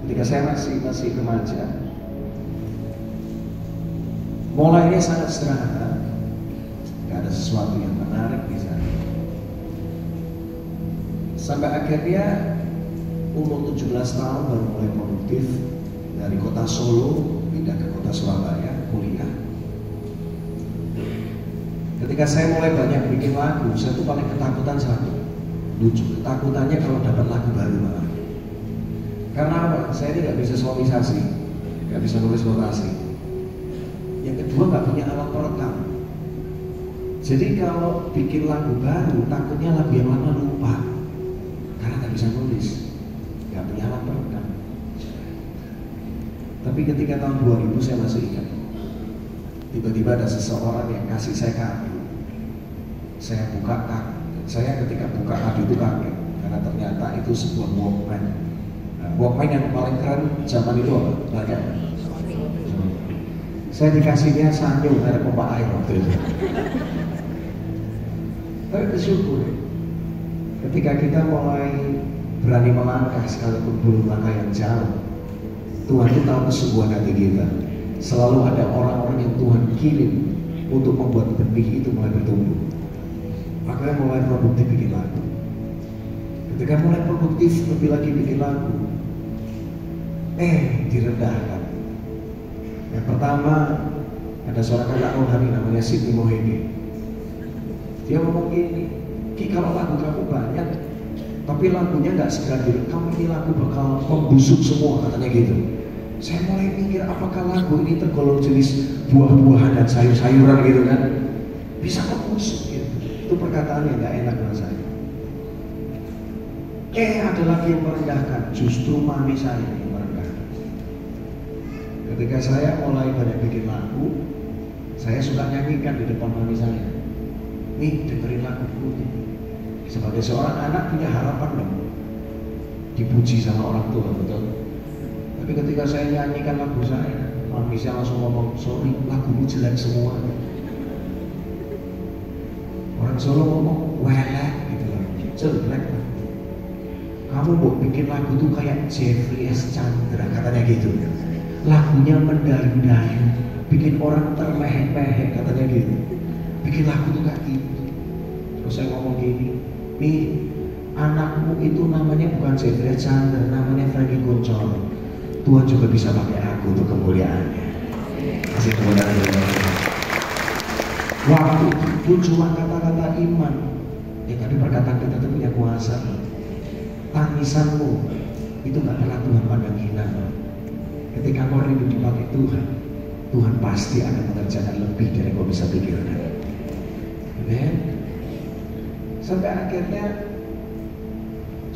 Ketika saya masih remaja, mulainya sangat sederhana, nggak ada sesuatu yang menarik di sana. Sampai akhirnya umur 17 tahun baru mulai produktif, dari kota Solo pindah ke kota Surabaya kuliah. Ketika saya mulai banyak bikin lagu, saya tuh paling ketakutan satu, lucu, ketakutannya kalau dapat lagu baru malah. Karena apa? Saya ini nggak bisa suavisasi, nggak bisa nulis notasi. Yang kedua nggak punya alat perekam. Jadi kalau bikin lagu baru, takutnya lagu yang lama lupa, karena nggak bisa nulis, nggak punya alat perekam. Tapi ketika tahun 2000 saya masih ingat, tiba-tiba ada seseorang yang kasih saya kado. Saya ketika buka kado itu kaget, karena ternyata itu sebuah Walkman. Walkman yang paling keren zaman itu apa? Saya dikasihnya Sanyo, merek pompa air waktu itu. Tapi bersyukur ketika kita mulai berani melangkah sekalipun belum langkah yang jauh, Tuhan itu tahu kesungguhan hati kita. Selalu ada orang-orang yang Tuhan kirim untuk membuat benih itu mulai bertumbuh. Makanya mulai produktif bikin lagu. Ketika mulai produktif lebih lagi bikin lagu, direndahkan. Yang pertama, ada seorang kakak rohani namanya Siti Mohede. Dia ngomong gini, Ki, kalau lagu kamu banyak, tapi lagunya nggak segera direkam, ini lagu bakal membusuk semua, katanya gitu. Saya mulai mikir, apakah lagu ini tergolong jenis buah-buahan dan sayur-sayuran gitu kan? Bisa membusuk gitu. Itu perkataan yang nggak enak buat saya. Ada lagi yang merendahkan, justru mami saya yang merendahkan. Ketika saya mulai banyak bikin lagu, saya suka nyanyikan di depan mami saya. Nih, dengerin laguku nih. Sebagai seorang anak punya harapan dong, dipuji sama orang tua, betul. Tapi ketika saya nyanyikan lagu saya, mami saya langsung ngomong, sorry, lagumu jelek semua. Orang Solo ngomong, welek gitu loh, jelek. Kamu mau bikin lagu tuh kayak Jeffrey S. Chandra, katanya gitu. Lagunya mendayu-dayu, bikin orang termehek-mehek, katanya gitu. Bikin lagu tuh kayak gitu. Terus saya ngomong gini, nih, anakmu itu namanya bukan Jeffrey S. Chandra, namanya Frankie Kuncoro. Tuhan juga bisa pakai aku untuk kemuliaannya. Kasih kemuliaan Tuhan. Waktu itu cuma kata-kata iman. Tapi perkataan kita itu punya kuasa. Tangisanmu itu gak pernah Tuhan pandang hina. Ketika kau rindu dipakai Tuhan, Tuhan pasti akan mengerjakan lebih dari kau bisa pikirkan. Amen. Sampai akhirnya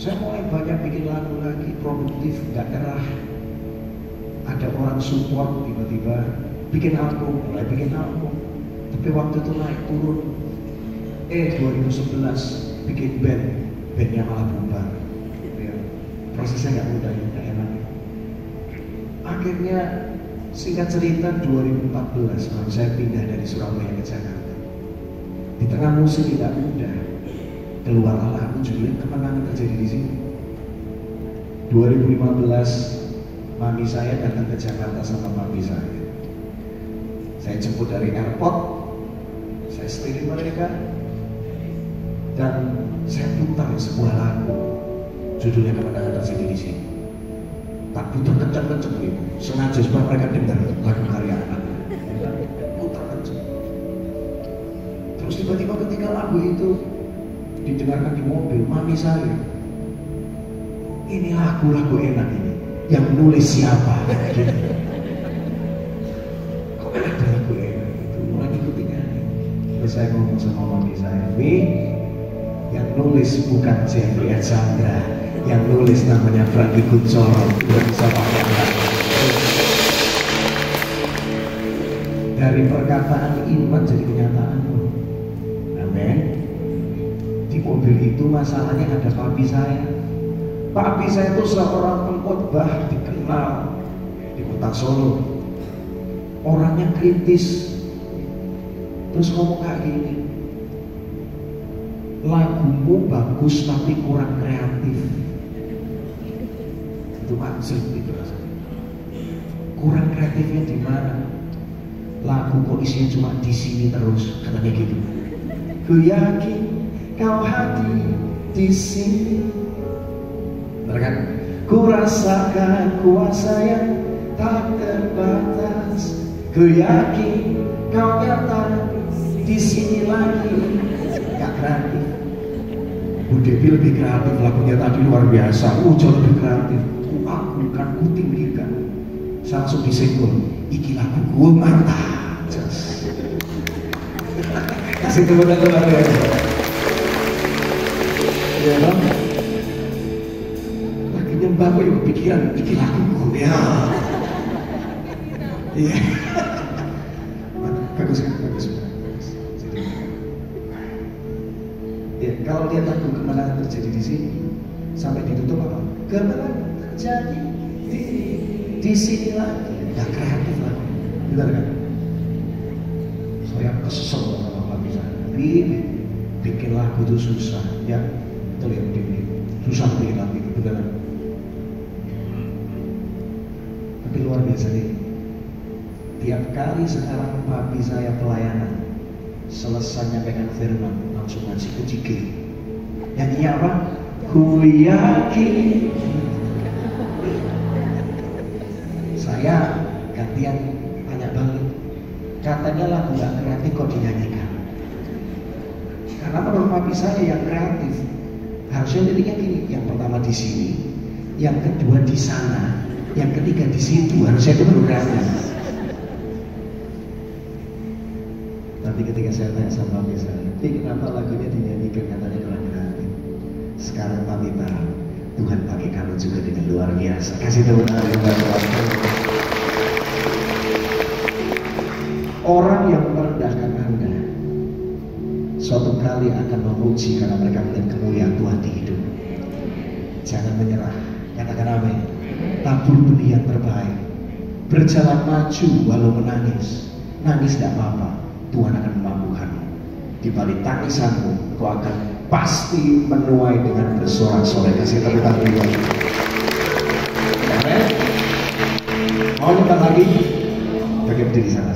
saya mulai banyak bikin lagu lagi, produktif, gak kerah. Ada orang support, tiba-tiba bikin album, mulai bikin album. Tapi waktu itu naik turun. 2011 bikin bandnya malah bubar. Prosesnya nggak mudah, nggak enak. Akhirnya singkat cerita 2014 baru saya pindah dari Surabaya ke Jakarta. Di tengah musik tidak mudah, keluarlah lagu judulnya Kemenangan Terjadi di Sini. 2015 mami saya datang ke Jakarta sama papi saya. Saya jemput dari airport, saya setir mereka, dan saya putar sebuah lagu. Judulnya Kemenangan Terjadi di Sini. Tak putar kencang-kencang gitu, sengaja supaya mereka dengar lagu karya anak. Putar kencang. Terus tiba-tiba ketika lagu itu didengarkan di mobil, mami saya, ini lagu-lagu enak ini, yang nulis siapa? Gitu. Kok ada lagu enak itu? Mulai ikutin aja. Terus saya ngomong sama mami saya, yang nulis bukan Jeffrey S. Chandra, yang nulis namanya Frankie Kuncoro. Udah bisa pakai enggak? Dari perkataan iman jadi kenyataan. Amin. Di mobil itu masalahnya ada papi saya. Papi saya itu seorang pengkhotbah dikenal di kota Solo. Orangnya kritis. Terus ngomong kayak gini, lagumu bagus tapi kurang kreatif. Itu maksud itu rasanya. Kurang kreatifnya di mana? Lagu kok isinya cuma di sini terus, katanya gitu. Ku yakin kau hadir di sini. Benar kan? Ku rasakan kuasa yang tak terbatas. Ku yakin kau nyata di sini lagi. Gak kreatif. Bu Devi lebih kreatif, lagunya tadi luar biasa. Jauh lebih kreatif. Ku agungkan, ku tinggikan. Saya langsung disenggol. Iki lagu gue mantap. Kasih tepuk tangan luar biasa. Ya dong. Lagunya mbak gue yang kepikiran. Iki lagu gue ya. Iya. Bagus kan? Bagus. Ya, kalau dia lagu kemenangan terjadi di sini sampai ditutup apa? Kemenangan terjadi di sini lagi. Gak kreatif lagi, benar kan? Saya kesel sama Pak Bisa. Bikin lagu itu susah, ya. Terlihat ini susah bikin lagu itu, benar kan? Tapi luar biasa nih. Tiap kali sekarang papi saya pelayanan, selesai nyampaikan firman, langsung ngasih ke Ciki. Nyanyinya apa? Ku yakin. Saya gantian tanya balik. Katanya lagu gak kreatif kok dinyanyikan. Karena menurut papi saya yang kreatif harusnya liriknya gini. Yang pertama di sini, yang kedua di sana, yang ketiga di situ. Harusnya itu baru kreatif. Tapi ketika saya tanya sama papi saya, kenapa lagunya dinyanyikan, katanya kurang kreatif. Sekarang papi tahu, Tuhan pakai kamu juga dengan luar biasa. Kasih tepuk tangan buat Tuhan. Orang yang merendahkan Anda suatu kali akan memuji karena mereka melihat kemuliaan Tuhan di hidup. Jangan menyerah. Katakan amin. Tabur benih yang terbaik. Berjalan maju walau menangis. Nangis tidak apa-apa. Tuhan akan memampukanmu. Di balik tangisanmu, kau akan pasti menuai dengan bersorak-sorai. Kasih tepuk tangan Tuhan. Amin. Mau nyetar lagi? Bagi berdiri sana.